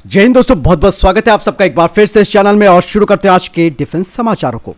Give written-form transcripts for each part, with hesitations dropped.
जय हिंद दोस्तों, बहुत बहुत स्वागत है आप सबका एक बार फिर से इस चैनल में। और शुरू करते हैं आज के डिफेंस समाचारों को।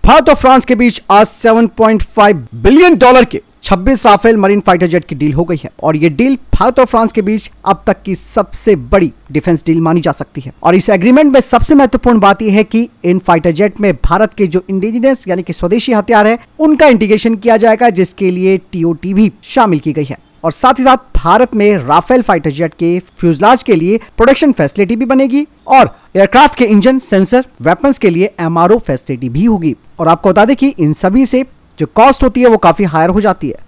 भारत और फ्रांस के बीच आज $7.5 बिलियन के 26 राफेल मरीन फाइटर जेट की डील हो गई है और ये डील भारत और फ्रांस के बीच अब तक की सबसे बड़ी डिफेंस डील मानी जा सकती है। और इस एग्रीमेंट में सबसे महत्वपूर्ण बात यह है कि इन फाइटर जेट में भारत के जो इंडिजिनस यानी कि स्वदेशी हथियार है उनका इंटीग्रेशन किया जाएगा, जिसके लिए TOT भी शामिल की गई है। और साथ ही साथ भारत में राफेल फाइटर जेट के फ्यूजलाज के लिए प्रोडक्शन फैसिलिटी भी बनेगी और एयरक्राफ्ट के इंजन, सेंसर, वेपन्स के लिए MRO फैसिलिटी भी होगी। और आपको बता दें कि इन सभी से जो कॉस्ट होती है वो काफी हायर हो जाती है।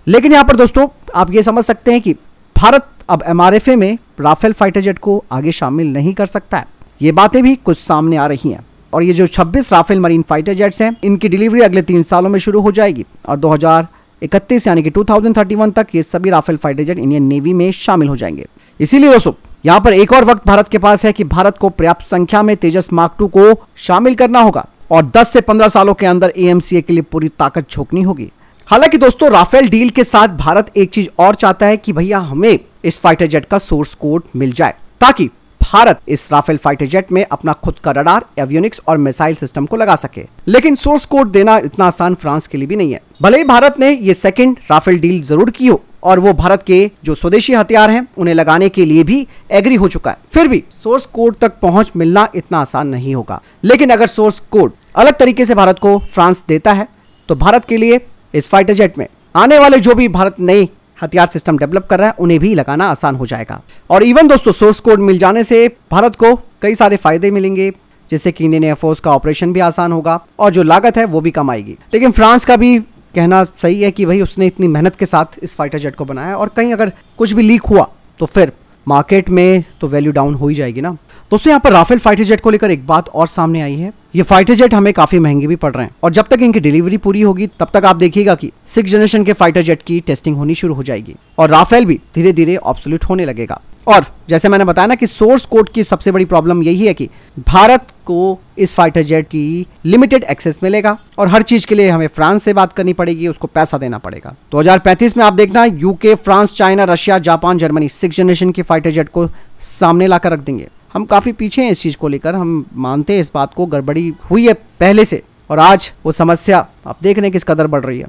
लेकिन यहाँ पर दोस्तों आप ये समझ सकते हैं कि भारत अब MRFA में राफेल फाइटर जेट को आगे शामिल नहीं कर सकता है। ये बातें भी कुछ सामने आ रही हैं। और ये जो 26 राफेल मरीन फाइटर जेट्स हैं इनकी डिलीवरी अगले 3 सालों में शुरू हो जाएगी और 2031 यानी कि 2031 तक ये सभी Rafale fighter jet Indian navy में शामिल हो जाएंगे। इसीलिए दोस्तों यहाँ पर एक और वक्त भारत के पास है कि भारत को पर्याप्त संख्या में तेजस मार्क 2 को शामिल करना होगा और 10 से 15 सालों के अंदर AMCA के लिए पूरी ताकत झोंकनी होगी। हालांकि दोस्तों राफेल डील के साथ भारत एक चीज और चाहता है कि भैया हमें इस फाइटर जेट का सोर्स कोड मिल जाए ताकि भारत इस राफेल फाइटर जेट में अपना खुद का रडार, एवियोनिक्स और मिसाइल सिस्टम को लगा सके। लेकिन सोर्स कोड देना इतना आसान फ्रांस के लिए भी नहीं है। भले ही भारत ने ये सेकंड राफेल डील जरूर की हो और वो भारत के जो स्वदेशी हथियार हैं उन्हें लगाने के लिए भी एग्री हो चुका है, फिर भी सोर्स कोड तक पहुंच मिलना इतना आसान नहीं होगा। लेकिन अगर सोर्स कोड अलग तरीके से भारत को फ्रांस देता है तो भारत के लिए इस फाइटर जेट में आने वाले जो भी भारत नए हथियार सिस्टम डेवलप कर रहा है उन्हें भी लगाना आसान हो जाएगा। और इवन दोस्तों सोर्स कोड मिल जाने से भारत को कई सारे फायदे मिलेंगे, जैसे कि इंडियन एयरफोर्स का ऑपरेशन भी आसान होगा और जो लागत है वो भी कम आएगी। लेकिन फ्रांस का भी कहना सही है कि भाई उसने इतनी मेहनत के साथ इस फाइटर जेट को बनाया और कहीं अगर कुछ भी लीक हुआ तो फिर मार्केट में तो वैल्यू डाउन हो ही जाएगी ना। दोस्तों यहाँ पर राफेल फाइटर जेट को लेकर एक बात और सामने आई है। ये फाइटर जेट हमें काफी महंगे भी पड़ रहे हैं और जब तक इनकी डिलीवरी पूरी होगी तब तक आप देखिएगा कि 6th जनरेशन के फाइटर जेट की टेस्टिंग होनी शुरू हो जाएगी और राफेल भी धीरे धीरे ऑब्सोल्यूट होने लगेगा। और जैसे मैंने बताया ना कि सोर्स कोड की सबसे बड़ी प्रॉब्लम यही है कि भारत को इस फाइटर जेट की लिमिटेड एक्सेस मिलेगा और हर चीज के लिए हमें फ्रांस से बात करनी पड़ेगी, उसको पैसा देना पड़ेगा। 2035 में आप देखना UK, France, China, Russia, Japan, Germany 6th generation की फाइटर जेट को सामने लाकर रख देंगे। हम काफी पीछे हैं इस चीज को लेकर, हम मानते हैं इस बात को, गड़बड़ी हुई है पहले से और आज वो समस्या आप देख रहे हैं किस कदर बढ़ रही है।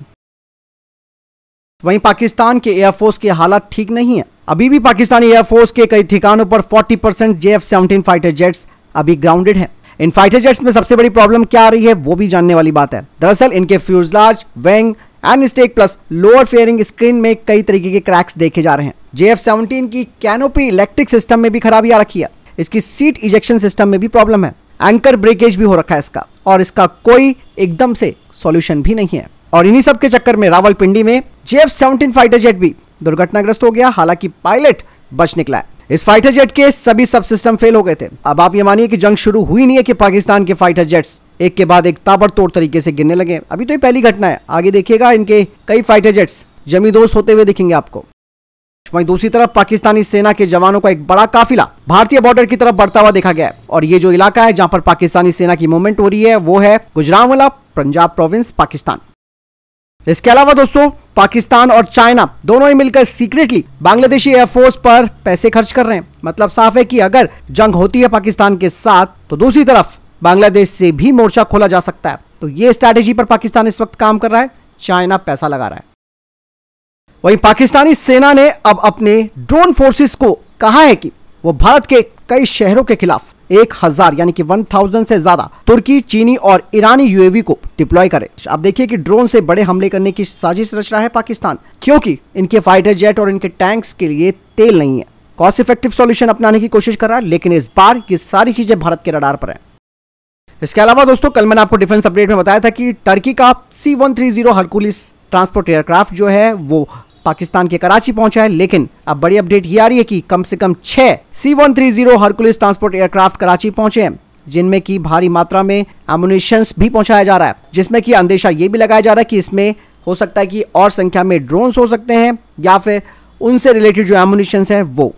वहीं पाकिस्तान के एयरफोर्स के हालात ठीक नहीं है। अभी भी पाकिस्तानी एयरफोर्स के कई ठिकानों पर 40% JF-17 फाइटर जेट्स अभी ग्राउंडेड हैं। इन फाइटर जेट्स में सबसे बड़ी प्रॉब्लम क्या आ रही है वो भी जानने वाली बात है। दरअसल इनके fuselage, wing and stack plus lower fairing screen में कई तरीके के क्रैक्स देखे जा रहे हैं। JF-17 की कैनोपी इलेक्ट्रिक सिस्टम में भी खराबी आ रखी है। इसकी सीट इजेक्शन सिस्टम में भी प्रॉब्लम है। एंकर ब्रेकेज भी हो रखा है इसका और इसका कोई एकदम से सॉल्यूशन भी नहीं है। और इन्हीं सब के चक्कर में रावलपिंडी में JF-17 फाइटर जेट भी दुर्घटनाग्रस्त हो गया, हालांकि पायलट बच निकला है। इस फाइटर जेट के सभी सब सिस्टम फेल हो गए थे। अब आप ये मानिए कि जंग शुरू हुई नहीं है कि पाकिस्तान के फाइटर जेट्स एक के बाद एक ताबड़तोड़ तरीके से गिरने लगे। अभी तो ये पहली घटना है, आगे देखिएगा इनके कई फाइटर जेट्स जमींदोज होते हुए दिखेंगे आपको। वहीं दूसरी तरफ पाकिस्तानी सेना के जवानों का एक बड़ा काफिला भारतीय बॉर्डर की तरफ बढ़ता हुआ देखा गया है और ये जो इलाका है जहां पर पाकिस्तानी सेना की मूवमेंट हो रही है वो है गुजरांवाला, पंजाब प्रोविंस, पाकिस्तान। इसके अलावा दोस्तों पाकिस्तान और चाइना दोनों ही मिलकर सीक्रेटली बांग्लादेशी एयरफोर्स पर पैसे खर्च कर रहे हैं। मतलब साफ है कि अगर जंग होती है पाकिस्तान के साथ तो दूसरी तरफ बांग्लादेश से भी मोर्चा खोला जा सकता है। तो ये स्ट्रैटेजी पर पाकिस्तान इस वक्त काम कर रहा है, चाइना पैसा लगा रहा है। वहीं पाकिस्तानी सेना ने अब अपने ड्रोन फोर्सेस को कहा है कि वो भारत के कई शहरों के खिलाफ 1000 यानी कि 1000 से ज्यादा तुर्की, चीनी और ईरानी UAV को डिप्लॉय करे। आप देखिए कि ड्रोन से बड़े हमले करने की साजिश रच रहा है पाकिस्तान, क्योंकि इनके फाइटर जेट और इनके टैंक्स के लिए तेल नहीं है। कॉस्ट इफेक्टिव सॉल्यूशन अपनाने की कोशिश कर रहा है, लेकिन इस बार ये सारी चीजें भारत के रडार पर है। इसके अलावा दोस्तों कल मैंने आपको डिफेंस अपडेट में बताया था कि टर्की का C-130 हरकुलिस ट्रांसपोर्ट एयरक्राफ्ट जो है वो पाकिस्तान के कराची पहुंचा है। लेकिन अब बड़ी अपडेट ये आ रही है कि कम से कम 6 C-130 Hercules transport aircraft Karachi पहुंचे हैं, जिनमें की भारी मात्रा में एमुनिशंस भी पहुंचाया जा रहा है, जिसमें कि अंदेशा ये भी लगाया जा रहा है कि इसमें हो सकता है कि और संख्या में ड्रोन्स हो सकते हैं या फिर उनसे रिलेटेड जो एमुनिशंस है वो।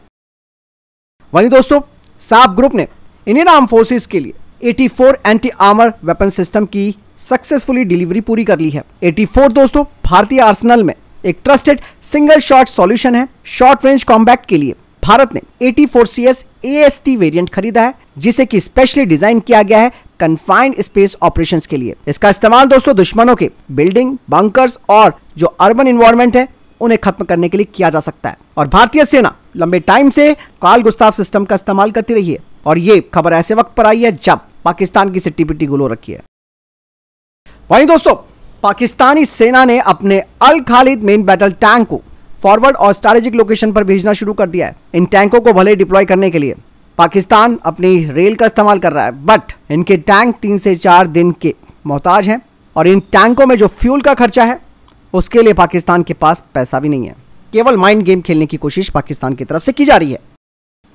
वहीं दोस्तों साप ग्रुप ने इंडियन आर्म फोर्सेस के लिए 84 एंटी आर्मर वेपन सिस्टम की सक्सेसफुली डिलीवरी पूरी कर ली है। 84 दोस्तों भारतीय आर्सेनल में एक ट्रस्टेड सिंगल शॉट सॉल्यूशन है शॉर्ट रेंज कॉम्बैट के लिए। भारत ने 84CS AST वेरिएंट खरीदा है, जिसे कि स्पेशली डिजाइन किया गया है कन्फाइंड स्पेस ऑपरेशंस के लिए। इसका इस्तेमाल दोस्तों दुश्मनों के बिल्डिंग, बंकर्स और जो अर्बन इन्वायरमेंट है उन्हें खत्म करने के लिए किया जा सकता है। और भारतीय सेना लंबे टाइम से कार्ल गुस्ताव सिस्टम का इस्तेमाल करती रही है और ये खबर ऐसे वक्त पर आई है जब पाकिस्तान की सिट्टी पिट्टी गुलो रखी है। वहीं दोस्तों पाकिस्तानी सेना ने अपने अल खालिद मेन बैटल टैंक को फॉरवर्ड और स्ट्रैटेजिक लोकेशन पर भेजना शुरू कर दिया है। इन टैंकों को भले डिप्लॉय करने के लिए पाकिस्तान अपनी रेल का इस्तेमाल कर रहा है, बट इनके टैंक 3 से 4 दिन के मोहताज हैं और इन टैंकों में जो फ्यूल का खर्चा है उसके लिए पाकिस्तान के पास पैसा भी नहीं है। केवल माइंड गेम खेलने की कोशिश पाकिस्तान की तरफ से की जा रही है।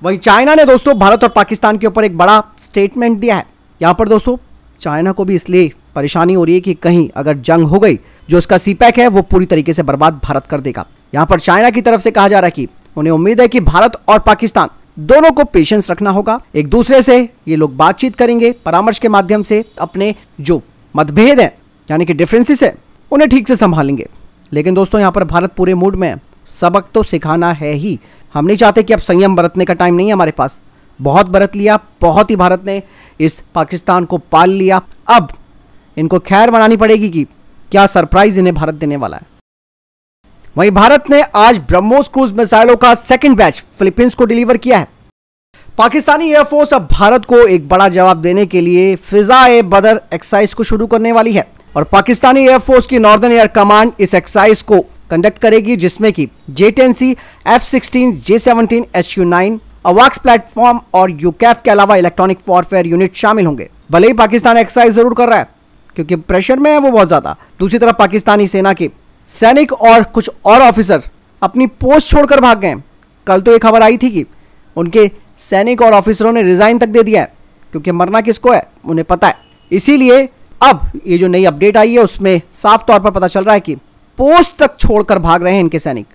वहीं चाइना ने दोस्तों भारत और पाकिस्तान के ऊपर एक बड़ा स्टेटमेंट दिया है। यहाँ पर दोस्तों चाइना को भी इसलिए परेशानी हो रही है कि कहीं अगर जंग हो गई, जो उसका सीपैक है वो पूरी तरीके से बर्बाद भारत कर देगा। यहाँ पर चाइना की तरफ से कहा जा रहा है कि उन्हें उम्मीद है कि भारत और पाकिस्तान दोनों को पेशेंस रखना होगा। एक दूसरे से ये लोग बातचीत करेंगे, परामर्श के माध्यम से अपने जो मतभेद है यानी कि डिफरेंसेस है उन्हें ठीक से संभालेंगे। लेकिन दोस्तों यहाँ पर भारत पूरे मूड में है, सबक तो सिखाना है ही। हम नहीं चाहते कि अब संयम बरतने का टाइम नहीं है हमारे पास। बहुत बरत लिया, बहुत ही भारत ने इस पाकिस्तान को पाल लिया। अब इनको खैर मनानी पड़ेगी कि क्या सरप्राइज इन्हें भारत देने वाला है। वहीं भारत ने आज ब्रह्मोस क्रूज मिसाइलों का सेकंड बैच फिलीपींस को डिलीवर किया है। पाकिस्तानी एयरफोर्स अब भारत को एक बड़ा जवाब देने के लिए फिजा-ए-बदर एक्सरसाइज को शुरू करने वाली है और पाकिस्तानी एयरफोर्स की नॉर्दर्न एयर कमांड इस एक्सरसाइज को कंडक्ट करेगी, जिसमें कि J-10C, F-16, J-17, HU-9, अवाक्स platform और यूकैफ के अलावा इलेक्ट्रॉनिक वॉरफेयर यूनिट शामिल होंगे। भले ही पाकिस्तान एक्सरसाइज जरूर कर रहा है क्योंकि प्रेशर में है वो बहुत ज्यादा, दूसरी तरफ पाकिस्तानी सेना के सैनिक और कुछ और ऑफिसर अपनी पोस्ट छोड़कर भाग गए। कल तो ये खबर आई थी कि उनके सैनिक और ऑफिसरों ने रिजाइन तक दे दिया है क्योंकि मरना किसको है उन्हें पता है। इसीलिए अब ये जो नई अपडेट आई है उसमें साफ तौर पर पता चल रहा है कि पोस्ट तक छोड़कर भाग रहे हैं इनके सैनिक।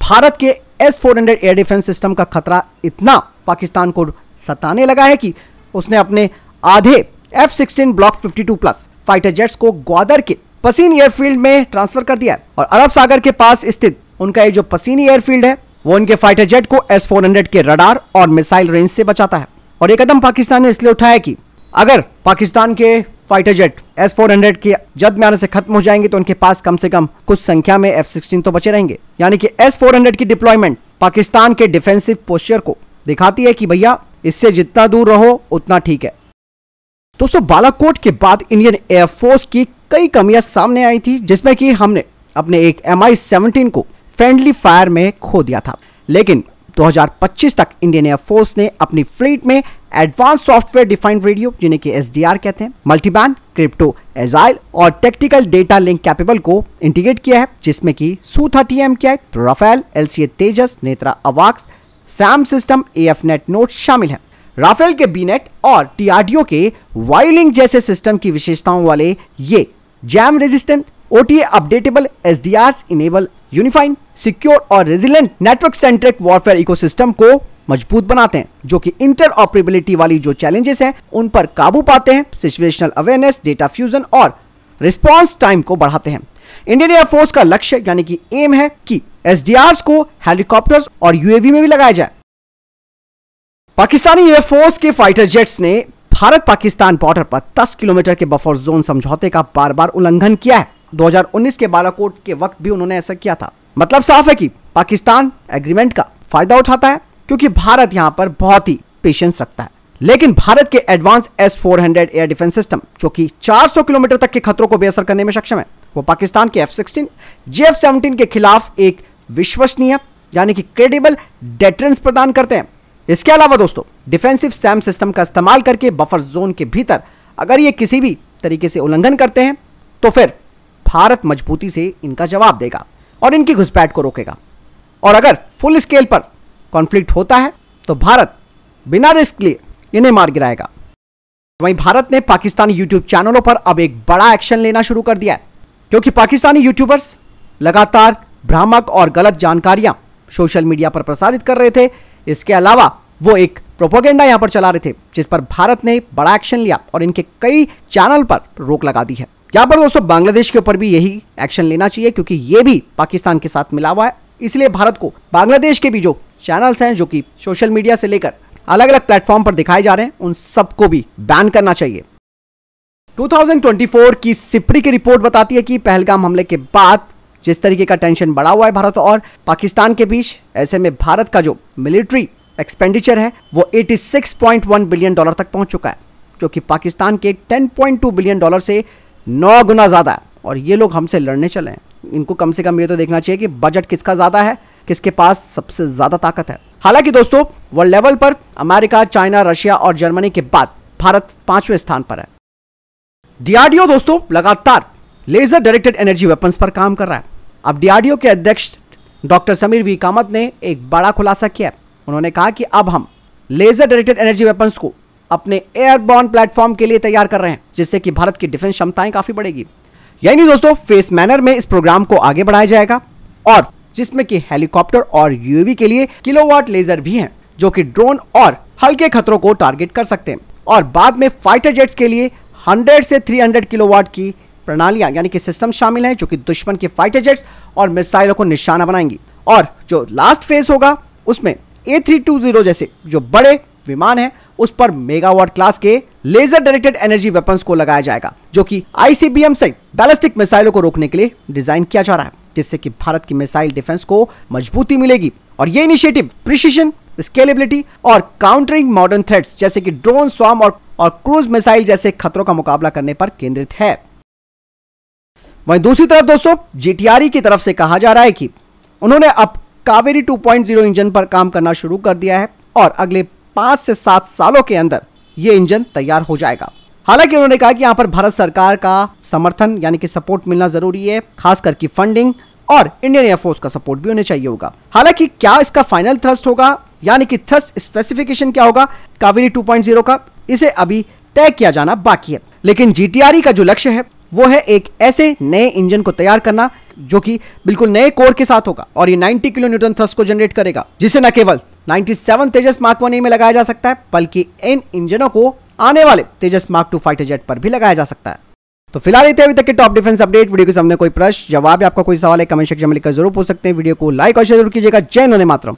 भारत के S-400 एयर डिफेंस सिस्टम का खतरा इतना पाकिस्तान को सताने लगा है कि उसने अपने आधे F-16 ब्लॉक 52+ फाइटर जेट्स को ग्वादर के पसीनी एयरफील्ड में ट्रांसफर कर दिया है और अरब सागर के पास स्थित उनका ये जो पसीनी एयरफील्ड है वो उनके फाइटर जेट को S-400 के रडार और मिसाइल रेंज से बचाता है। और ये कदम पाकिस्तान ने इसलिए उठाया कि अगर पाकिस्तान के फाइटर जेट S-400 के जद में आने से खत्म हो जाएंगे तो उनके पास कम से कम कुछ संख्या में F-16 तो बचे रहेंगे। यानी कि S-400 की डिप्लॉयमेंट पाकिस्तान के डिफेंसिव पोस्चर को दिखाती है कि भैया इससे जितना दूर रहो उतना ठीक है। दोस्तों बालाकोट के बाद इंडियन एयरफोर्स की कई कमियां सामने आई थी, जिसमें कि हमने अपने एक Mi-17 को फ्रेंडली फायर में खो दिया था। लेकिन 2025 तक इंडियन एयरफोर्स ने अपनी फ्लीट में एडवांस सॉफ्टवेयर डिफाइंड रेडियो, जिन्हें कि SDR कहते हैं, मल्टीबैंड, क्रिप्टो, एजाइल और टेक्टिकल डेटा लिंक कैपेबल को इंटीग्रेट किया है, जिसमें कि Su-30 MKI, Rafale, LCA Tejas, Netra अवाक्स, सैम सिस्टम, AFNet नोट शामिल है। राफेल के बीनेट और DRDO के वाइलिंग जैसे सिस्टम की विशेषताओं वाले ये jam resistant, OTA updatable SDRs enable unified, secure और resilient network centric warfare ecosystem को मजबूत बनाते हैं, जो कि इंटरऑपरेबिलिटी वाली जो चैलेंजेस हैं उन पर काबू पाते हैं, सिचुएशनल अवेयरनेस, डेटा फ्यूजन और रिस्पांस टाइम को बढ़ाते हैं। इंडियन एयरफोर्स का लक्ष्य यानी कि एम है कि SDRs को हेलीकॉप्टर्स और UAV में भी लगाया जाए। पाकिस्तानी एयरफोर्स के फाइटर जेट्स ने भारत पाकिस्तान बॉर्डर पर 10 किलोमीटर के बफर जोन समझौते का बार बार उल्लंघन किया है। 2019 के बालाकोट के वक्त भी उन्होंने ऐसा किया था। मतलब साफ है कि पाकिस्तान एग्रीमेंट का फायदा उठाता है क्योंकि भारत यहां पर बहुत ही पेशेंस रखता है। लेकिन भारत के advance S-400 air defence system, जो कि 400 किलोमीटर तक के खतरों को बेअसर करने में सक्षम है, वो पाकिस्तान के F-16, J-17 के खिलाफ एक विश्वसनीय यानी कि क्रेडिबल डेटरेंस प्रदान करते हैं। इसके अलावा दोस्तों डिफेंसिव सैम सिस्टम का इस्तेमाल करके बफर जोन के भीतर अगर ये किसी भी तरीके से उल्लंघन करते हैं तो फिर भारत मजबूती से इनका जवाब देगा और इनकी घुसपैठ को रोकेगा। और अगर फुल स्केल पर कॉन्फ्लिक्ट होता है तो भारत बिना रिस्क लिए इन्हें मार गिराएगा। वहीं भारत ने पाकिस्तानी यूट्यूब चैनलों पर अब एक बड़ा एक्शन लेना शुरू कर दिया है, क्योंकि पाकिस्तानी यूट्यूबर्स लगातार भ्रामक और गलत जानकारियां सोशल मीडिया पर प्रसारित कर रहे थे। इसके अलावा वो एक प्रोपेगेंडा यहां पर चला रहे थे, जिस पर भारत ने बड़ा एक्शन लिया और इनके कई चैनल पर रोक लगा दी है। यहां पर दोस्तों बांग्लादेश के ऊपर भी यही एक्शन लेना चाहिए, क्योंकि ये भी पाकिस्तान के साथ मिला हुआ है। इसलिए भारत को बांग्लादेश के भी जो चैनल्स हैं जो कि सोशल मीडिया से लेकर अलग अलग प्लेटफॉर्म पर दिखाए जा रहे हैं, उन सबको भी बैन करना चाहिए। 2024 की सिप्री की रिपोर्ट बताती है कि पहलगाम हमले के बाद जिस तरीके का टेंशन बढ़ा हुआ है भारत और पाकिस्तान के बीच, ऐसे में भारत का जो मिलिट्री एक्सपेंडिचर है वो 86.1 बिलियन डॉलर तक पहुंच चुका है, जो कि पाकिस्तान के 10.2 बिलियन डॉलर से 9 गुना ज्यादा है। और ये लोग हमसे लड़ने चले हैं, इनको कम से कम ये तो देखना चाहिए कि बजट किसका ज्यादा है, किसके पास सबसे ज्यादा ताकत है। हालांकि दोस्तों वर्ल्ड लेवल पर अमेरिका, चाइना, रशिया और जर्मनी के बाद भारत 5वें स्थान पर है। डीआरडीओ दोस्तों लगातार लेजर डायरेक्टेड एनर्जी वेपन्स पर काम कर रहा है। अब डीआरडीओ के अध्यक्ष डॉक्टर समीर वी कामत ने एक बड़ा खुलासा किया। उन्होंने कहा कि अब हम लेजर डायरेक्टेड एनर्जी वेपन्स को अपने एयरबॉर्न प्लेटफॉर्म के लिए तैयार कर रहे हैं, जिससे कि भारत की डिफेंस क्षमताएं काफी बढ़ेगी। यही नहीं दोस्तों, फेस मैनर में इस प्रोग्राम को आगे बढ़ाया जाएगा और जिसमें कि हेलीकॉप्टर और यूएवी के लिए किलोवाट लेजर भी हैं, जो कि ड्रोन और हल्के खतरों को टारगेट कर सकते हैं। और बाद में फाइटर जेट्स के लिए 100 से 300 किलोवाट की प्रणालियां यानी कि सिस्टम शामिल हैं, जो कि दुश्मन के फाइटर जेट्स और मिसाइलों को निशाना बनाएंगी। और जो लास्ट फेज होगा उसमें A320 जैसे जो बड़े विमान है उस पर मेगावाट क्लास के लेजर डायरेक्टेड एनर्जी वेपन्स को लगाया जाएगा, जो कि आईसीबीएम सहित बैलिस्टिक मिसाइलों को रोकने के लिए डिजाइन किया जा रहा है, जिससे कि भारत की मिसाइल डिफेंस को मजबूती मिलेगी। और ये इनिशिएटिव प्रिसिशन, स्केलेबिलिटी और काउंटरिंग मॉडर्न थ्रेट्स जैसे कि ड्रोन, स्वार्म और क्रूज मिसाइल जैसे खतरों का मुकाबला करने पर केंद्रित है। वहीं दूसरी तरफ दोस्तों जीटीआरई की तरफ से कहा जा रहा है कि उन्होंने अब कावेरी 2.0 इंजन पर काम करना शुरू कर दिया है और अगले 5 से 7 सालों के अंदर यह इंजन तैयार हो जाएगा। हालांकि उन्होंने कहा कि यहां पर भारत सरकार का समर्थन यानी कि सपोर्ट मिलना जरूरी है, खासकर की फंडिंग और इंडियन एयरफोर्स का सपोर्ट भी होने चाहिए होगा। हालांकि क्या इसका फाइनल थ्रस्ट होगा यानी कि थ्रस्ट स्पेसिफिकेशन क्या होगा कावेरी 2.0 का, इसे अभी तय किया जाना बाकी है। लेकिन जीटीआरई का जो लक्ष्य है वो है एक ऐसे नए इंजन को तैयार करना जो कि बिल्कुल नए कोर के साथ होगा और ये 90 किलो न्यूटन थ्रस्ट को जनरेट करेगा, जिसे न केवल 97 तेजस मार्क 1 में लगाया जा सकता है बल्कि इन इंजनों को आने वाले तेजस मार्क 2 फाइटर जेट पर भी लगाया जा सकता है। तो फिलहाल अभी तक के टॉप डिफेंस अपडेट। वीडियो के सामने कोई प्रश्न जवाब या आपका कोई सवाल है कमेंट सेक्शन में लिखकर जरूर पूछ सकते हैं। वीडियो को लाइक और शेयर जरूर कीजिएगा। जय हिंद, वंदे मातरम।